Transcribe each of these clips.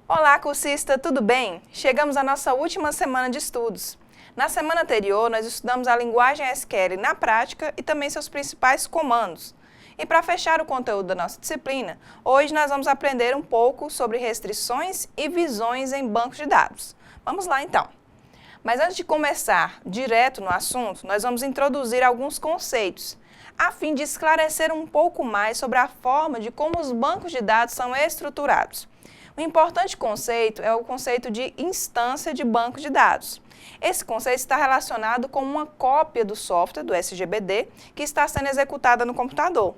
Olá, cursista, tudo bem? Chegamos à nossa última semana de estudos. Na semana anterior, nós estudamos a linguagem SQL na prática e também seus principais comandos. E para fechar o conteúdo da nossa disciplina, hoje nós vamos aprender um pouco sobre restrições e visões em bancos de dados. Vamos lá então. Mas antes de começar direto no assunto, nós vamos introduzir alguns conceitos, a fim de esclarecer um pouco mais sobre a forma de como os bancos de dados são estruturados. Um importante conceito é o conceito de instância de banco de dados. Esse conceito está relacionado com uma cópia do software, do SGBD, que está sendo executada no computador.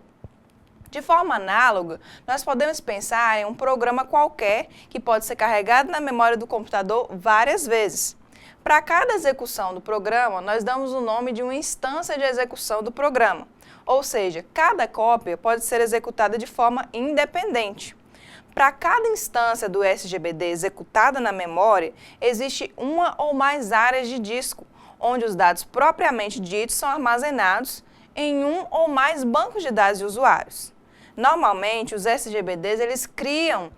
De forma análoga, nós podemos pensar em um programa qualquer que pode ser carregado na memória do computador várias vezes. Para cada execução do programa, nós damos o nome de uma instância de execução do programa, ou seja, cada cópia pode ser executada de forma independente. Para cada instância do SGBD executada na memória, existe uma ou mais áreas de disco, onde os dados propriamente ditos são armazenados em um ou mais bancos de dados de usuários. Normalmente, os SGBDs eles criam,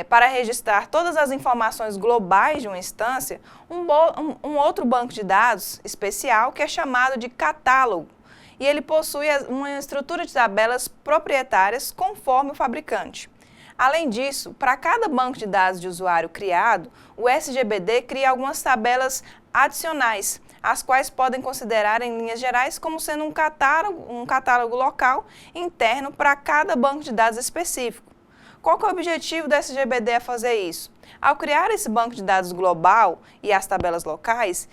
para registrar todas as informações globais de uma instância, um outro banco de dados especial que é chamado de catálogo. E ele possui uma estrutura de tabelas proprietárias conforme o fabricante. Além disso, para cada banco de dados de usuário criado, o SGBD cria algumas tabelas adicionais, as quais podem considerar em linhas gerais como sendo um catálogo local interno para cada banco de dados específico. Qual que é o objetivo do SGBD a fazer isso? Ao criar esse banco de dados global e as tabelas locais,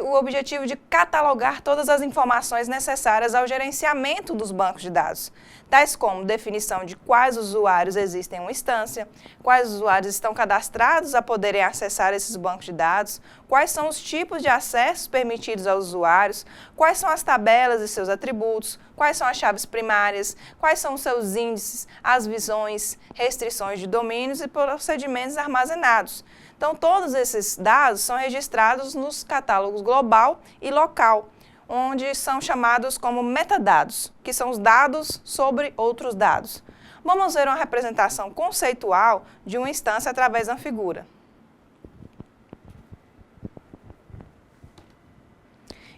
o objetivo de catalogar todas as informações necessárias ao gerenciamento dos bancos de dados, tais como definição de quais usuários existem em uma instância, quais usuários estão cadastrados a poderem acessar esses bancos de dados, quais são os tipos de acessos permitidos aos usuários, quais são as tabelas e seus atributos, quais são as chaves primárias, quais são os seus índices, as visões, restrições de domínios e procedimentos armazenados. Então, todos esses dados são registrados nos catálogos global e local, onde são chamados como metadados, que são os dados sobre outros dados. Vamos ver uma representação conceitual de uma instância através de uma figura.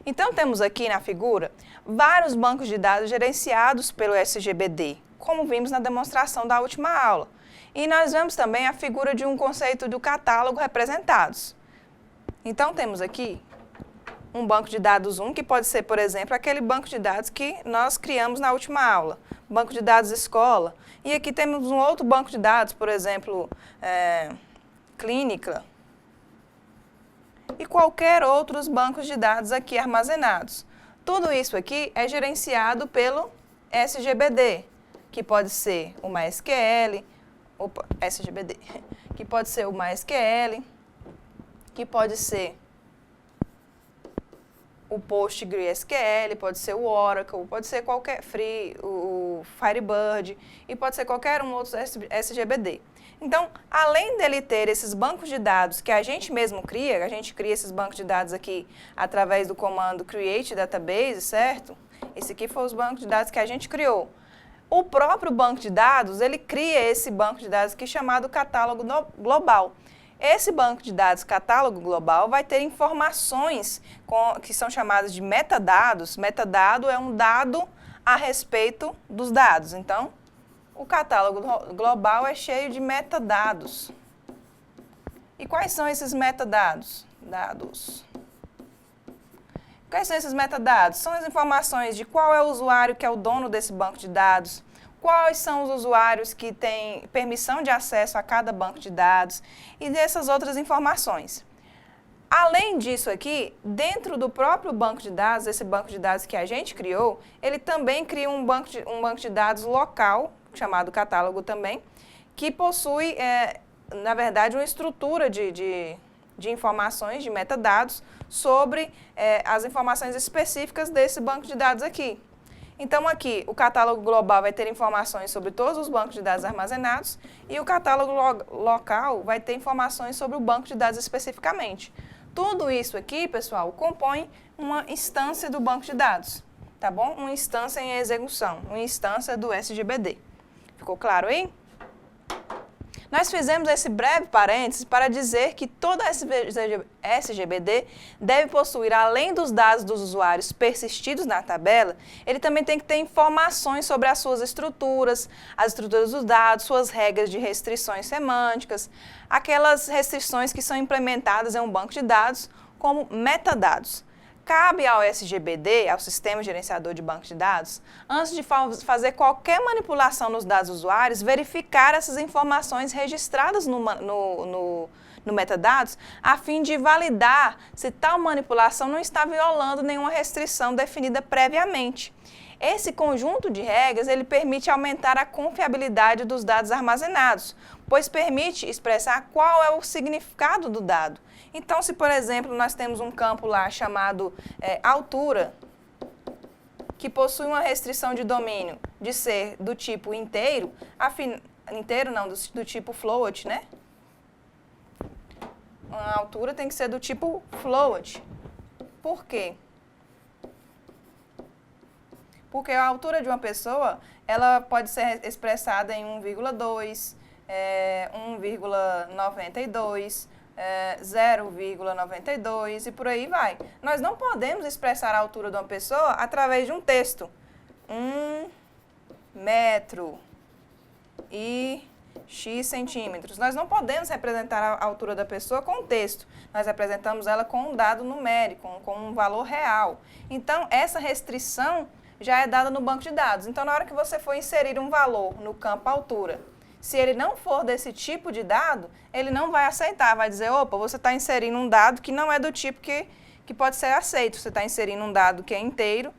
Então, temos aqui na figura vários bancos de dados gerenciados pelo SGBD, como vimos na demonstração da última aula. E nós vemos também a figura de um conceito do catálogo representados. Então, temos aqui um banco de dados 1, que pode ser, por exemplo, aquele banco de dados que nós criamos na última aula, banco de dados escola. E aqui temos um outro banco de dados, por exemplo, clínica, e qualquer outros bancos de dados aqui armazenados. Tudo isso aqui é gerenciado pelo SGBD, que pode ser o MySQL, SGBD, que pode ser o MySQL, que pode ser o PostgreSQL, pode ser o Oracle, pode ser qualquer o Firebird e pode ser qualquer um outro SGBD. Então, além dele ter esses bancos de dados que a gente mesmo cria, a gente cria esses bancos de dados aqui através do comando create database, certo? Esse aqui foi os bancos de dados que a gente criou. O próprio banco de dados, ele cria esse banco de dados aqui chamado catálogo global. Esse banco de dados catálogo global vai ter informações que são chamadas de metadados. Metadado é um dado a respeito dos dados. Então, o catálogo global é cheio de metadados. E quais são esses metadados? Quais são esses metadados? São as informações de qual é o usuário que é o dono desse banco de dados, quais são os usuários que têm permissão de acesso a cada banco de dados e dessas outras informações. Além disso aqui, dentro do próprio banco de dados, esse banco de dados que a gente criou, ele também cria um banco de dados local, chamado catálogo também, que possui, na verdade, uma estrutura de informações, de metadados, sobre as informações específicas desse banco de dados aqui. Então, aqui, o catálogo global vai ter informações sobre todos os bancos de dados armazenados e o catálogo local vai ter informações sobre o banco de dados especificamente. Tudo isso aqui, pessoal, compõe uma instância do banco de dados, tá bom? Uma instância em execução, uma instância do SGBD. Ficou claro aí? Nós fizemos esse breve parênteses para dizer que toda SGBD deve possuir, além dos dados dos usuários persistidos na tabela, ele também tem que ter informações sobre as suas estruturas, as estruturas dos dados, suas regras de restrições semânticas, aquelas restrições que são implementadas em um banco de dados como metadados. Cabe ao SGBD, ao Sistema Gerenciador de Banco de Dados, antes de fazer qualquer manipulação nos dados dos usuários, verificar essas informações registradas no metadados, a fim de validar se tal manipulação não está violando nenhuma restrição definida previamente. Esse conjunto de regras, ele permite aumentar a confiabilidade dos dados armazenados, pois permite expressar qual é o significado do dado. Então, se, por exemplo, nós temos um campo lá chamado altura, que possui uma restrição de domínio de ser do tipo inteiro, do tipo float, né? A altura tem que ser do tipo float. Por quê? Porque a altura de uma pessoa, ela pode ser expressada em 1,2, 1,92, 0,92 e por aí vai. Nós não podemos expressar a altura de uma pessoa através de um texto. 1 metro e x centímetros. Nós não podemos representar a altura da pessoa com texto. Nós representamos ela com um dado numérico, com um valor real. Então, essa restrição já é dada no banco de dados. Então, na hora que você for inserir um valor no campo altura, se ele não for desse tipo de dado, ele não vai aceitar, vai dizer, opa, você está inserindo um dado que não é do tipo que pode ser aceito. Você está inserindo um dado que é inteiro,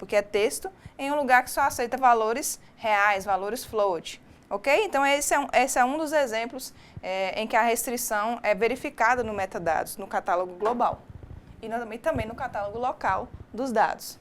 que é texto, em um lugar que só aceita valores reais, valores float. Ok? Então, esse é um dos exemplos em que a restrição é verificada no metadados, no catálogo global. E também no catálogo local dos dados.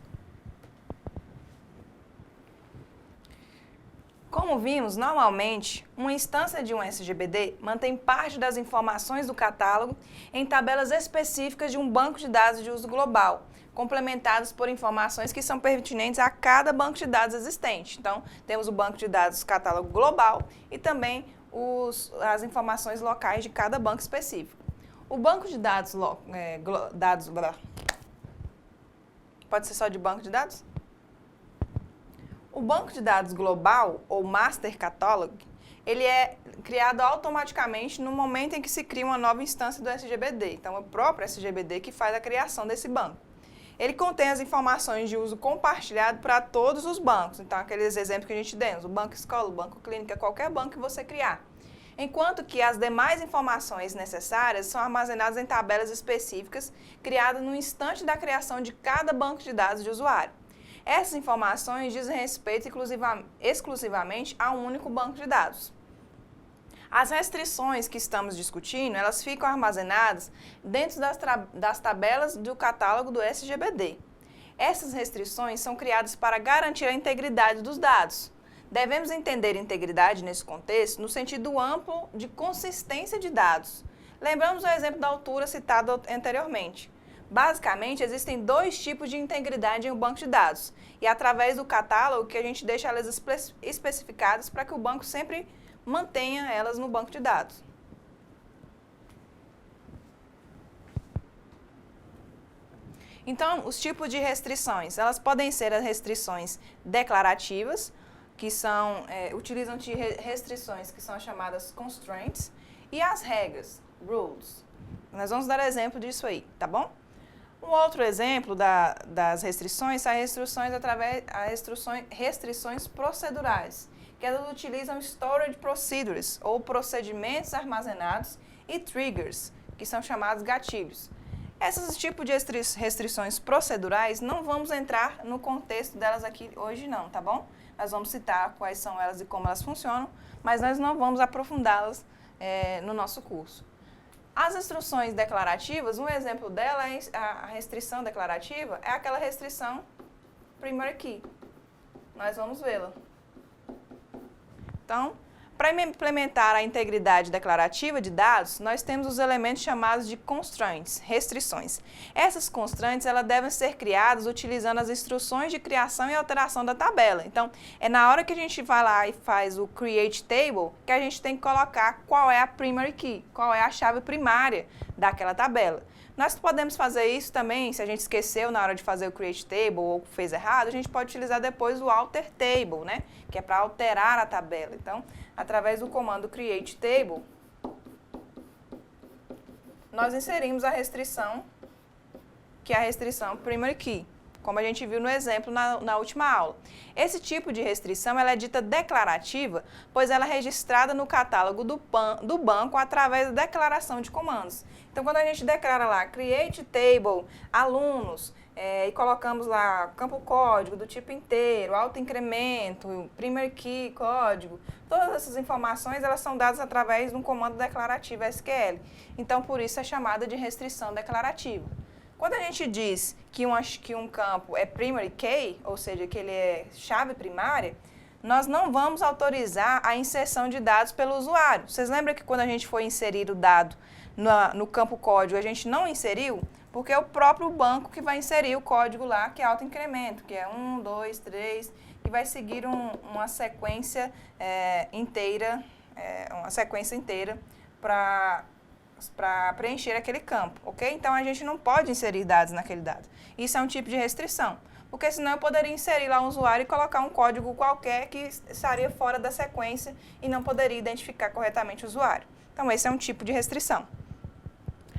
Como vimos, normalmente, uma instância de um SGBD mantém parte das informações do catálogo em tabelas específicas de um banco de dados de uso global, complementadas por informações que são pertinentes a cada banco de dados existente. Então, temos o banco de dados catálogo global e também as informações locais de cada banco específico. O banco de dados, pode ser só de banco de dados? O banco de dados global, ou Master Catalog, ele é criado automaticamente no momento em que se cria uma nova instância do SGBD. Então, é o próprio SGBD que faz a criação desse banco. Ele contém as informações de uso compartilhado para todos os bancos. Então, aqueles exemplos que a gente deu, o banco escola, o banco clínica, qualquer banco que você criar. Enquanto que as demais informações necessárias são armazenadas em tabelas específicas, criadas no instante da criação de cada banco de dados de usuário. Essas informações dizem respeito exclusivamente a um único banco de dados. As restrições que estamos discutindo, elas ficam armazenadas dentro das tabelas do catálogo do SGBD. Essas restrições são criadas para garantir a integridade dos dados. Devemos entender integridade nesse contexto no sentido amplo de consistência de dados. Lembramos o exemplo da altura citado anteriormente. Basicamente, existem dois tipos de integridade em um banco de dados. E é através do catálogo que a gente deixa elas especificadas para que o banco sempre mantenha elas no banco de dados. Então, os tipos de restrições, elas podem ser as restrições declarativas, que utilizam de restrições que são chamadas constraints, e as regras, rules. Nós vamos dar exemplo disso aí, tá bom? Um outro exemplo das restrições são restrições procedurais, que elas utilizam storage procedures, ou procedimentos armazenados, e triggers, que são chamados gatilhos. Esses tipos de restrições procedurais, não vamos entrar no contexto delas aqui hoje não, tá bom? Nós vamos citar quais são elas e como elas funcionam, mas nós não vamos aprofundá-las no nosso curso. As instruções declarativas, um exemplo dela é a restrição declarativa, é aquela restrição primary key. Nós vamos vê-la. Então, Para implementar a integridade declarativa de dados, nós temos os elementos chamados de constraints, restrições. Essas constraints elas devem ser criadas utilizando as instruções de criação e alteração da tabela. Então, é na hora que a gente vai lá e faz o create table que a gente tem que colocar qual é a primary key, qual é a chave primária daquela tabela. Nós podemos fazer isso também, se a gente esqueceu na hora de fazer o create table ou fez errado, a gente pode utilizar depois o alter table, né? Que é para alterar a tabela. Então, através do comando create table, nós inserimos a restrição, que é a restrição primary key, como a gente viu no exemplo na última aula. Esse tipo de restrição ela é dita declarativa, pois ela é registrada no catálogo do banco através da declaração de comandos. Então, quando a gente declara lá create table, alunos, e colocamos lá campo código do tipo inteiro, autoincremento, primary key, código, todas essas informações elas são dadas através de um comando declarativo SQL. Então, por isso é chamada de restrição declarativa. Quando a gente diz que um campo é primary key, ou seja, que ele é chave primária, nós não vamos autorizar a inserção de dados pelo usuário. Vocês lembram que quando a gente foi inserir o dado no campo código, a gente não inseriu? Porque é o próprio banco que vai inserir o código lá, que é autoincremento, que é 1, 2, 3, e vai seguir uma sequência inteira, para preencher aquele campo, ok? Então, a gente não pode inserir dados naquele dado. Isso é um tipo de restrição, porque senão eu poderia inserir lá um usuário e colocar um código qualquer que estaria fora da sequência e não poderia identificar corretamente o usuário. Então, esse é um tipo de restrição.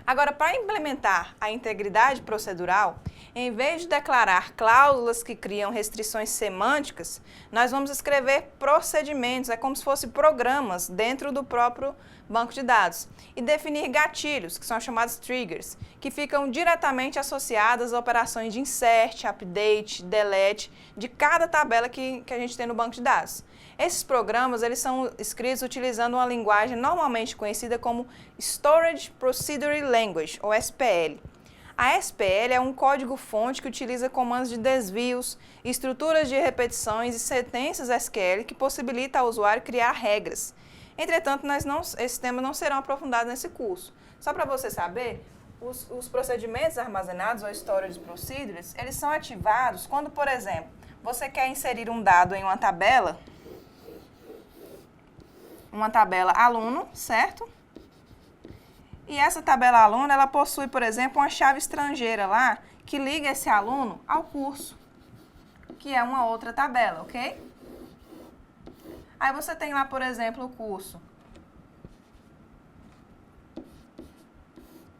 Agora, para implementar a integridade procedural, em vez de declarar cláusulas que criam restrições semânticas, nós vamos escrever procedimentos, é como se fossem programas dentro do próprio banco de dados, e definir gatilhos, que são chamados triggers, que ficam diretamente associados às operações de insert, update, delete, de cada tabela que a gente tem no banco de dados. Esses programas eles são escritos utilizando uma linguagem normalmente conhecida como Storage Procedure Language, ou SPL. A SPL é um código-fonte que utiliza comandos de desvios, estruturas de repetições e sentenças SQL que possibilita ao usuário criar regras. Entretanto, esses temas não serão aprofundados nesse curso. Só para você saber, os procedimentos armazenados, ou Storage Procedures, eles são ativados quando, por exemplo, você quer inserir um dado em uma tabela aluno, certo? E essa tabela aluno, ela possui, por exemplo, uma chave estrangeira lá que liga esse aluno ao curso, que é uma outra tabela, ok? Aí você tem lá, por exemplo, o curso.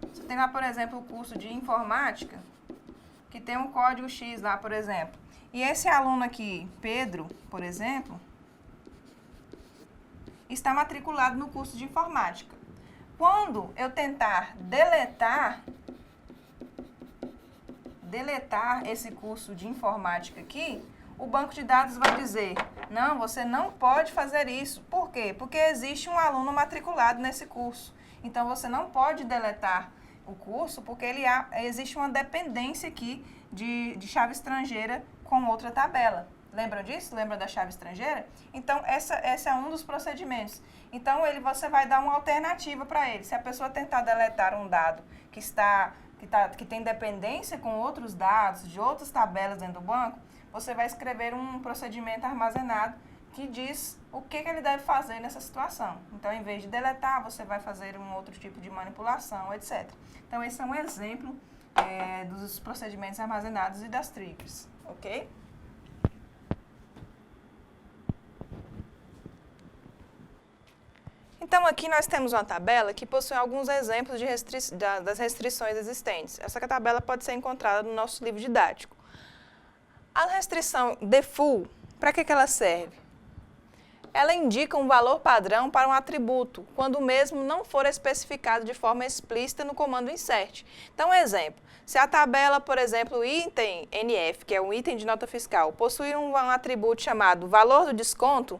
Você tem lá, por exemplo, o curso de informática, que tem um código X lá, por exemplo. E esse aluno aqui, Pedro, por exemplo, está matriculado no curso de informática. Quando eu tentar deletar esse curso de informática aqui, o banco de dados vai dizer, não, você não pode fazer isso. Por quê? Porque existe um aluno matriculado nesse curso. Então, você não pode deletar o curso porque existe uma dependência aqui de chave estrangeira com outra tabela. Lembram disso? Lembra da chave estrangeira? Então, esse é um dos procedimentos. Então, você vai dar uma alternativa para ele. Se a pessoa tentar deletar um dado que tem dependência com outros dados, de outras tabelas dentro do banco, você vai escrever um procedimento armazenado que diz o que ele deve fazer nessa situação. Então, em vez de deletar, você vai fazer um outro tipo de manipulação, etc. Então, esse é um exemplo dos procedimentos armazenados e das triggers, ok? Então, aqui nós temos uma tabela que possui alguns exemplos das restrições existentes. Essa tabela pode ser encontrada no nosso livro didático. A restrição default, para que ela serve? Ela indica um valor padrão para um atributo, quando o mesmo não for especificado de forma explícita no comando insert. Então, exemplo, se a tabela, por exemplo, o item NF, que é um item de nota fiscal, possui um atributo chamado valor do desconto,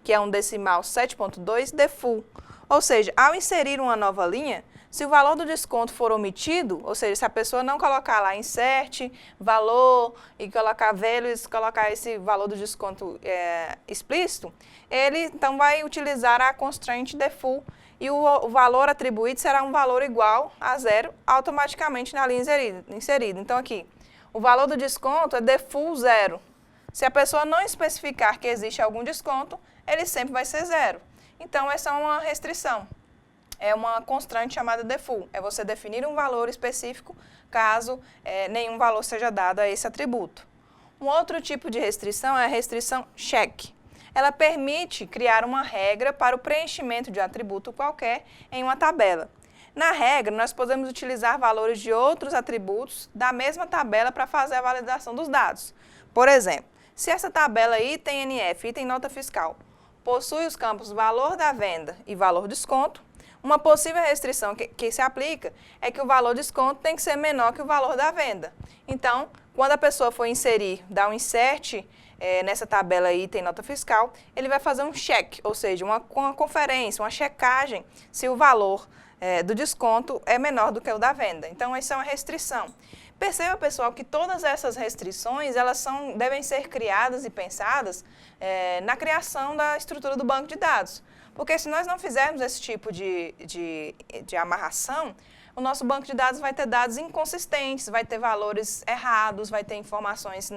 que é um decimal 7.2, defull. Ou seja, ao inserir uma nova linha, se o valor do desconto for omitido, ou seja, se a pessoa não colocar lá insert, valor e colocar values, colocar esse valor do desconto explícito, ele então vai utilizar a constraint defull e o valor atribuído será um valor igual a 0 automaticamente na linha inserida. Então aqui, o valor do desconto é defull 0. Se a pessoa não especificar que existe algum desconto, ele sempre vai ser 0. Então essa é uma restrição. É uma constante chamada defull. É você definir um valor específico caso nenhum valor seja dado a esse atributo. Um outro tipo de restrição é a restrição check. Ela permite criar uma regra para o preenchimento de um atributo qualquer em uma tabela. Na regra, nós podemos utilizar valores de outros atributos da mesma tabela para fazer a validação dos dados. Por exemplo, se essa tabela item NF, item nota fiscal, possui os campos valor da venda e valor desconto, uma possível restrição que se aplica é que o valor desconto tem que ser menor que o valor da venda. Então, quando a pessoa for inserir, dar um insert nessa tabela item nota fiscal, ele vai fazer um check, ou seja, uma conferência, uma checagem se o valor do desconto é menor do que o da venda. Então, essa é uma restrição. Perceba, pessoal, que todas essas restrições devem ser criadas e pensadas na criação da estrutura do banco de dados. Porque se nós não fizermos esse tipo de amarração, o nosso banco de dados vai ter dados inconsistentes, vai ter valores errados, vai ter informações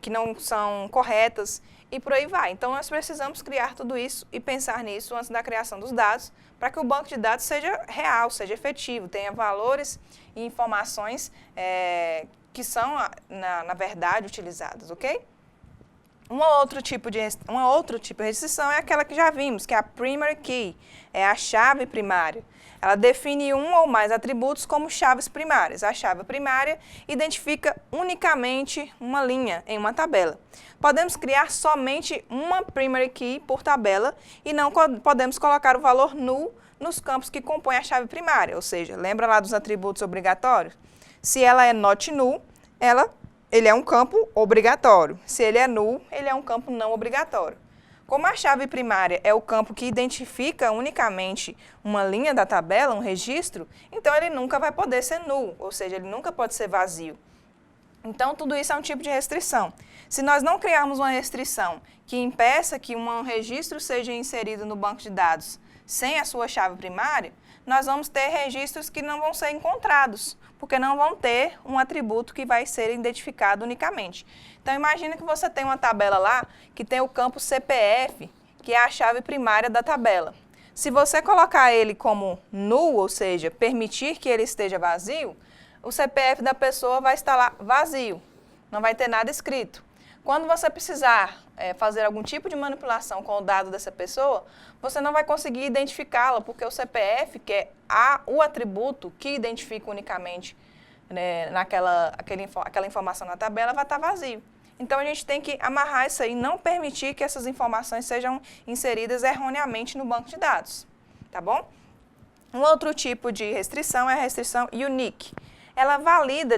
que não são corretas e por aí vai. Então, nós precisamos criar tudo isso e pensar nisso antes da criação dos dados, para que o banco de dados seja real, seja efetivo, tenha valores e informações que são, na verdade, utilizadas, ok? Um outro tipo de restrição é aquela que já vimos, que é a primary key, é a chave primária. Ela define um ou mais atributos como chaves primárias. A chave primária identifica unicamente uma linha em uma tabela. Podemos criar somente uma primary key por tabela e não podemos colocar o valor null nos campos que compõem a chave primária, ou seja, lembra lá dos atributos obrigatórios? Se ela é not null, ele é um campo obrigatório. Se ele é null, ele é um campo não obrigatório. Como a chave primária é o campo que identifica unicamente uma linha da tabela, um registro, então ele nunca vai poder ser null, ou seja, ele nunca pode ser vazio. Então, tudo isso é um tipo de restrição. Se nós não criarmos uma restrição que impeça que um registro seja inserido no banco de dados sem a sua chave primária, nós vamos ter registros que não vão ser encontrados, porque não vão ter um atributo que vai ser identificado unicamente. Então, imagina que você tem uma tabela lá que tem o campo CPF, que é a chave primária da tabela. Se você colocar ele como null, ou seja, permitir que ele esteja vazio, o CPF da pessoa vai estar lá vazio, não vai ter nada escrito. Quando você precisar fazer algum tipo de manipulação com o dado dessa pessoa, você não vai conseguir identificá-la, porque o CPF, que é o atributo que identifica unicamente aquela informação na tabela, vai estar vazio. Então, a gente tem que amarrar isso aí, não permitir que essas informações sejam inseridas erroneamente no banco de dados, tá bom? Um outro tipo de restrição é a restrição unique. Ela valida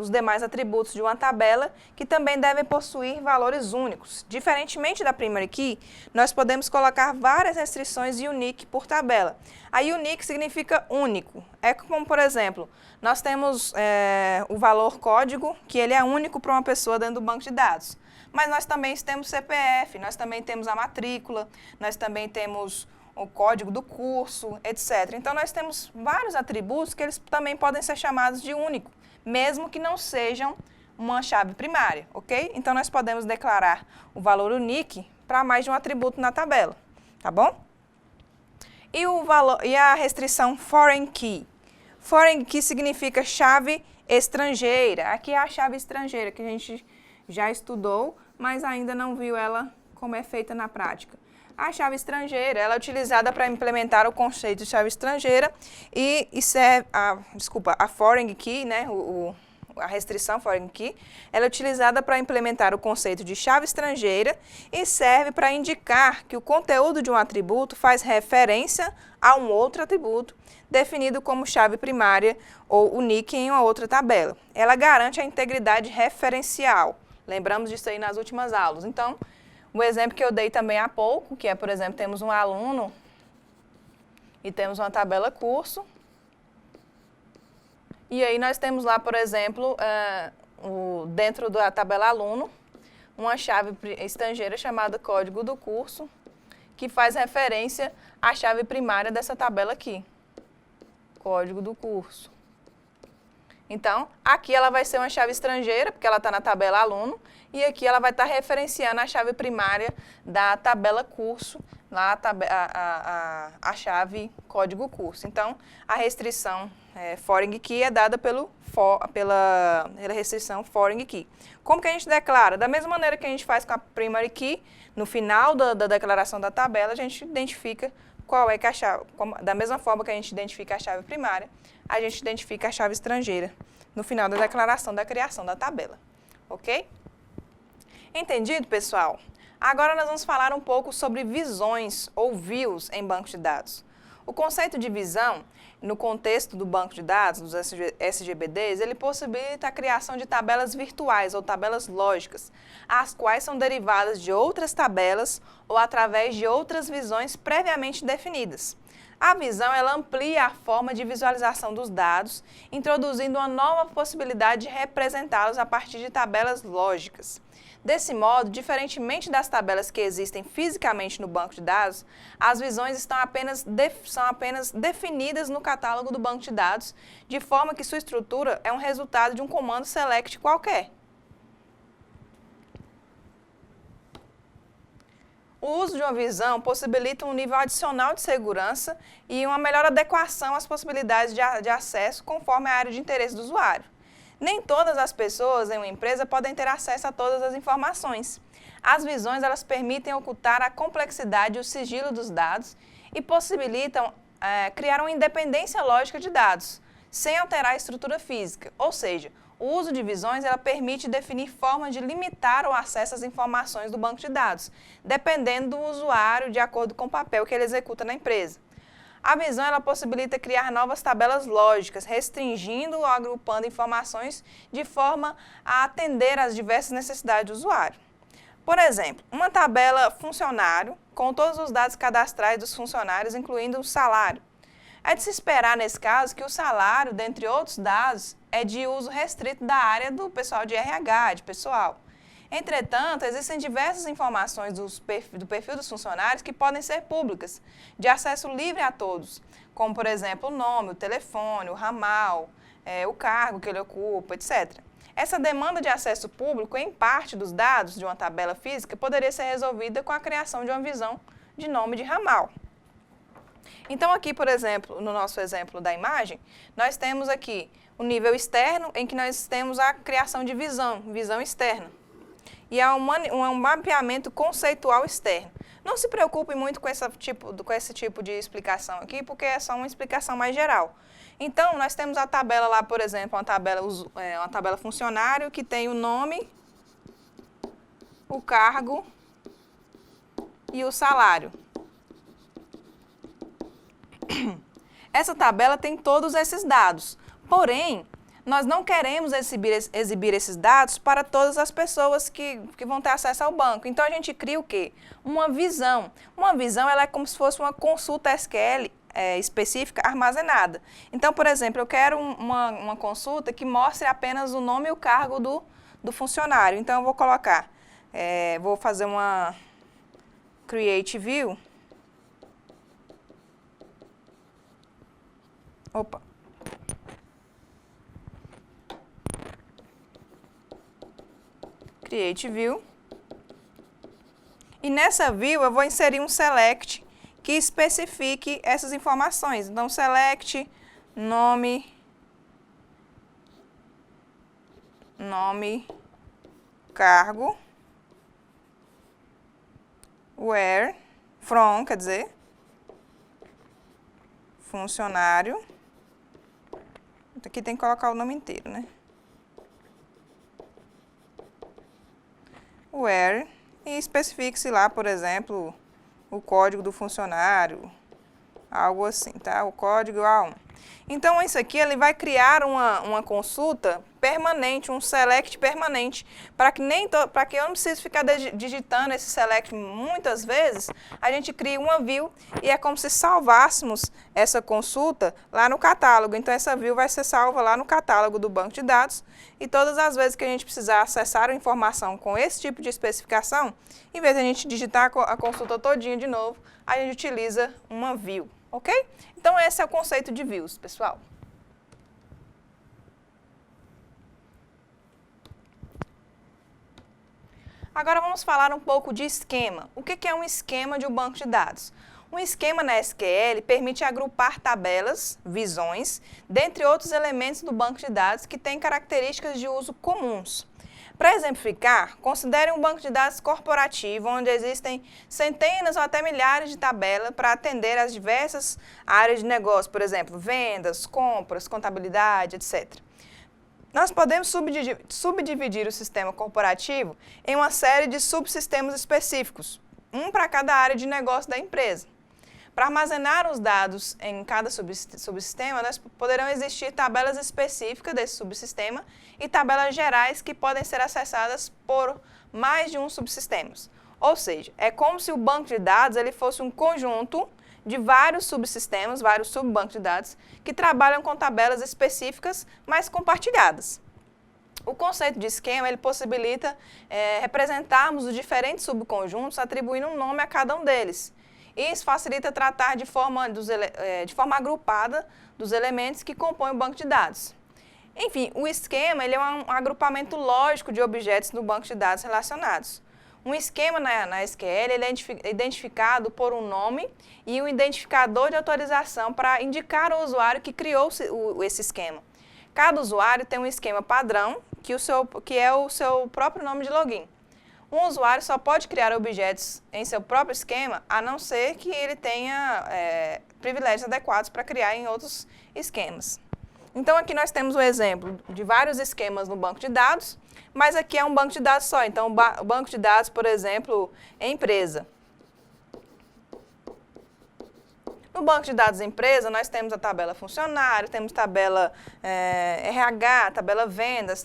os demais atributos de uma tabela que também devem possuir valores únicos. Diferentemente da primary key, nós podemos colocar várias restrições unique por tabela. A unique significa único. É como, por exemplo, nós temos o valor código, que ele é único para uma pessoa dentro do banco de dados. Mas nós também temos CPF, nós também temos a matrícula, nós também temos o código do curso, etc. Então, nós temos vários atributos que eles também podem ser chamados de único, mesmo que não sejam uma chave primária, ok? Então, nós podemos declarar o valor unique para mais de um atributo na tabela, tá bom? E a restrição foreign key. Foreign key significa chave estrangeira. Aqui é a chave estrangeira que a gente já estudou, mas ainda não viu ela como é feita na prática. A chave estrangeira, ela é utilizada para implementar o conceito de chave estrangeira a foreign key, né, a restrição foreign key, ela é utilizada para implementar o conceito de chave estrangeira e serve para indicar que o conteúdo de um atributo faz referência a um outro atributo definido como chave primária ou unique em uma outra tabela. Ela garante a integridade referencial. Lembramos disso aí nas últimas aulas. Então, O exemplo que eu dei também há pouco, que é, por exemplo, temos um aluno e temos uma tabela curso. E aí nós temos lá, por exemplo, dentro da tabela aluno, uma chave estrangeira chamada código do curso, que faz referência à chave primária dessa tabela aqui. Código do curso. Então, aqui ela vai ser uma chave estrangeira, porque ela está na tabela aluno, e aqui ela vai estar referenciando a chave primária da tabela curso, lá a chave código curso. Então, a restrição foreign key é dada pela restrição foreign key. Como que a gente declara? Da mesma maneira que a gente faz com a primary key, no final da declaração da tabela, a gente identifica qual é que a chave, da mesma forma que a gente identifica a chave primária, a gente identifica a chave estrangeira no final da declaração da criação da tabela, ok? Entendido, pessoal? Agora nós vamos falar um pouco sobre visões ou views em banco de dados. O conceito de visão, no contexto do banco de dados, dos SGBDs, ele possibilita a criação de tabelas virtuais ou tabelas lógicas, as quais são derivadas de outras tabelas ou através de outras visões previamente definidas. A visão ela amplia a forma de visualização dos dados, introduzindo uma nova possibilidade de representá-los a partir de tabelas lógicas. Desse modo, diferentemente das tabelas que existem fisicamente no banco de dados, as visões são apenas definidas no catálogo do banco de dados, de forma que sua estrutura é um resultado de um comando select qualquer. O uso de uma visão possibilita um nível adicional de segurança e uma melhor adequação às possibilidades de acesso conforme a área de interesse do usuário. Nem todas as pessoas em uma empresa podem ter acesso a todas as informações. As visões elas permitem ocultar a complexidade e o sigilo dos dados e possibilitam criar uma independência lógica de dados, sem alterar a estrutura física. Ou seja, o uso de visões ela permite definir formas de limitar o acesso às informações do banco de dados, dependendo do usuário, de acordo com o papel que ele executa na empresa. A visão ela possibilita criar novas tabelas lógicas, restringindo ou agrupando informações de forma a atender às diversas necessidades do usuário. Por exemplo, uma tabela funcionário com todos os dados cadastrais dos funcionários, incluindo o salário. É de se esperar, nesse caso, que o salário, dentre outros dados, é de uso restrito da área do pessoal de RH, de pessoal. Entretanto, existem diversas informações do perfil dos funcionários que podem ser públicas, de acesso livre a todos, como, por exemplo, o nome, o telefone, o ramal, o cargo que ele ocupa, etc. Essa demanda de acesso público em parte dos dados de uma tabela física poderia ser resolvida com a criação de uma visão de nome de ramal. Então, aqui, por exemplo, no nosso exemplo da imagem, nós temos aqui o nível externo, em que nós temos a criação de visão externa. E é um mapeamento conceitual externo. Não se preocupe muito com esse tipo de explicação aqui, porque é só uma explicação mais geral. Então, nós temos a tabela lá, por exemplo, uma tabela funcionário que tem o nome, o cargo e o salário. Essa tabela tem todos esses dados, porém, nós não queremos exibir esses dados para todas as pessoas que vão ter acesso ao banco. Então, a gente cria o quê? Uma visão. Uma visão ela é como se fosse uma consulta SQL específica armazenada. Então, por exemplo, eu quero uma consulta que mostre apenas o nome e o cargo do funcionário. Então, eu vou colocar, vou fazer uma Create View. Opa. Create View. E nessa view eu vou inserir um select que especifique essas informações. Então, select nome, cargo, where, from, quer dizer, funcionário. Aqui tem que colocar o nome inteiro, né? Where, e especifique-se lá, por exemplo, o código do funcionário, algo assim, tá? O código A1. Então, isso aqui ele vai criar uma consulta permanente, um select permanente, para que eu não precise ficar digitando esse select muitas vezes, a gente cria uma view e é como se salvássemos essa consulta lá no catálogo. Então, essa view vai ser salva lá no catálogo do banco de dados e todas as vezes que a gente precisar acessar a informação com esse tipo de especificação, em vez de a gente digitar a consulta todinha de novo, a gente utiliza uma view, ok? Então, esse é o conceito de views, pessoal. Agora vamos falar um pouco de esquema. O que é um esquema de um banco de dados? Um esquema na SQL permite agrupar tabelas, visões, dentre outros elementos do banco de dados que têm características de uso comuns. Para exemplificar, considere um banco de dados corporativo onde existem centenas ou até milhares de tabelas para atender às diversas áreas de negócio, por exemplo, vendas, compras, contabilidade, etc. Nós podemos subdividir o sistema corporativo em uma série de subsistemas específicos, um para cada área de negócio da empresa. Para armazenar os dados em cada subsistema, poderão existir tabelas específicas desse subsistema e tabelas gerais que podem ser acessadas por mais de um subsistema. Ou seja, é como se o banco de dados ele fosse um conjunto de vários subsistemas, vários subbancos de dados, que trabalham com tabelas específicas, mas compartilhadas. O conceito de esquema ele possibilita representarmos os diferentes subconjuntos, atribuindo um nome a cada um deles. Isso facilita tratar de forma agrupada dos elementos que compõem o banco de dados. Enfim, o esquema ele é um agrupamento lógico de objetos no banco de dados relacionados. Um esquema na SQL ele é identificado por um nome e um identificador de autorização para indicar ao usuário que criou esse esquema. Cada usuário tem um esquema padrão, que é o seu próprio nome de login. Um usuário só pode criar objetos em seu próprio esquema, a não ser que ele tenha privilégios adequados para criar em outros esquemas. Então, aqui nós temos um exemplo de vários esquemas no banco de dados, mas aqui é um banco de dados só. Então, o banco de dados, por exemplo, é empresa. No banco de dados empresa, nós temos a tabela funcionário, temos tabela RH, tabela vendas,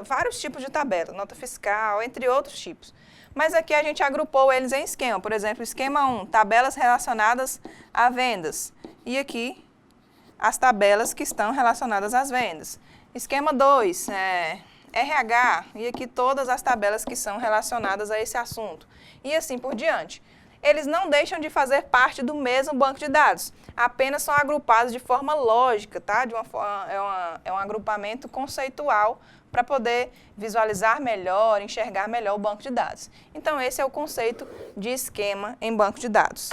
vários tipos de tabela, nota fiscal, entre outros tipos. Mas aqui a gente agrupou eles em esquema. Por exemplo, esquema 1, tabelas relacionadas a vendas. E aqui, as tabelas que estão relacionadas às vendas. Esquema 2, RH, e aqui todas as tabelas que são relacionadas a esse assunto. E assim por diante. Eles não deixam de fazer parte do mesmo banco de dados, apenas são agrupados de forma lógica, tá? É um agrupamento conceitual para poder visualizar melhor, enxergar melhor o banco de dados. Então, esse é o conceito de esquema em banco de dados.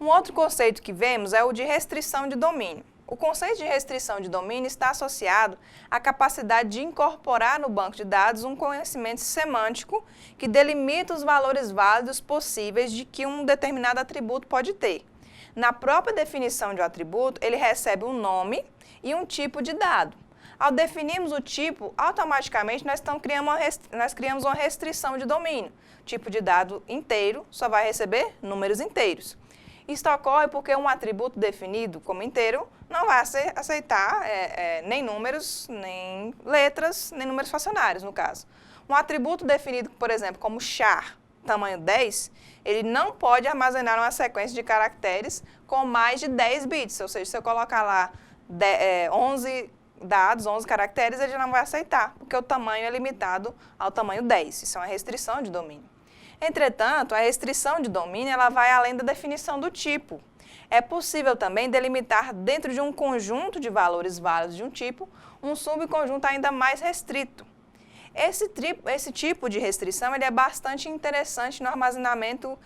Um outro conceito que vemos é o de restrição de domínio. O conceito de restrição de domínio está associado à capacidade de incorporar no banco de dados um conhecimento semântico que delimita os valores válidos possíveis de que um determinado atributo pode ter. Na própria definição de um atributo, ele recebe um nome e um tipo de dado. Ao definirmos o tipo, automaticamente nós criamos uma restrição de domínio. Tipo de dado inteiro só vai receber números inteiros. Isso ocorre porque um atributo definido como inteiro não vai aceitar nem números, nem letras, nem números fracionários, no caso. Um atributo definido, por exemplo, como char, tamanho 10, ele não pode armazenar uma sequência de caracteres com mais de 10 bits. Ou seja, se eu colocar lá 11 dados, 11 caracteres, ele já não vai aceitar, porque o tamanho é limitado ao tamanho 10. Isso é uma restrição de domínio. Entretanto, a restrição de domínio ela vai além da definição do tipo. É possível também delimitar dentro de um conjunto de valores válidos de um tipo, um subconjunto ainda mais restrito. Esse tipo de restrição ele é bastante interessante no armazenamento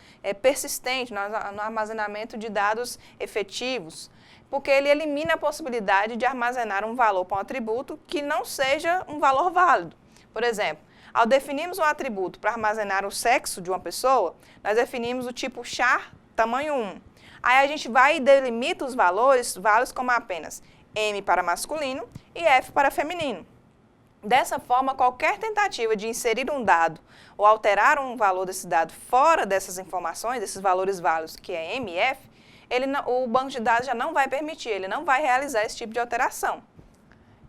persistente, no armazenamento de dados efetivos, porque ele elimina a possibilidade de armazenar um valor para um atributo que não seja um valor válido. Por exemplo, ao definirmos um atributo para armazenar o sexo de uma pessoa, nós definimos o tipo char tamanho 1. Aí a gente vai e delimita os valores como apenas M para masculino e F para feminino. Dessa forma, qualquer tentativa de inserir um dado ou alterar um valor desse dado fora dessas informações, desses valores válidos, que é M e F, o banco de dados já não vai permitir, ele não vai realizar esse tipo de alteração.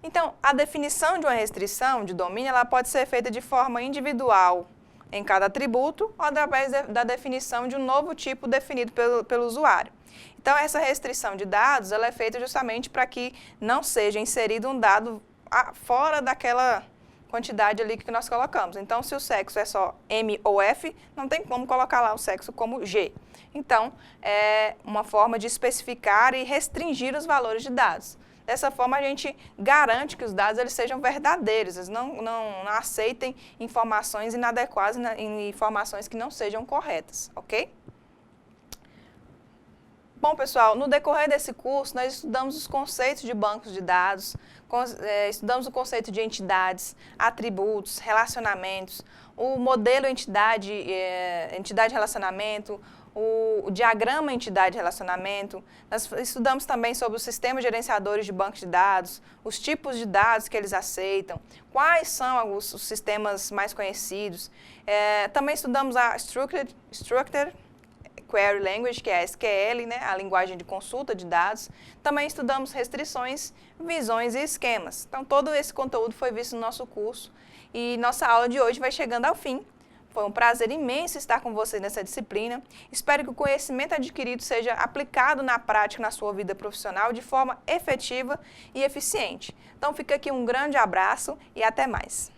Então, a definição de uma restrição de domínio ela pode ser feita de forma individual em cada atributo ou através da definição de um novo tipo definido pelo usuário. Então, essa restrição de dados ela é feita justamente para que não seja inserido um dado fora daquela quantidade ali que nós colocamos. Então, se o sexo é só M ou F, não tem como colocar lá o sexo como G. Então, é uma forma de especificar e restringir os valores de dados. Dessa forma, a gente garante que os dados eles sejam verdadeiros, eles não aceitem informações inadequadas, informações que não sejam corretas, ok? Bom, pessoal, no decorrer desse curso, nós estudamos os conceitos de bancos de dados, estudamos o conceito de entidades, atributos, relacionamentos, o modelo entidade-relacionamento, o diagrama entidade-relacionamento. Nós estudamos também sobre os sistemas gerenciadores de bancos de dados, os tipos de dados que eles aceitam, quais são os sistemas mais conhecidos. Também estudamos a Structured Query Language, que é a SQL, né, a linguagem de consulta de dados. Também estudamos restrições, visões e esquemas. Então, todo esse conteúdo foi visto no nosso curso e nossa aula de hoje vai chegando ao fim. Foi um prazer imenso estar com vocês nessa disciplina. Espero que o conhecimento adquirido seja aplicado na prática na sua vida profissional de forma efetiva e eficiente. Então, fica aqui um grande abraço e até mais.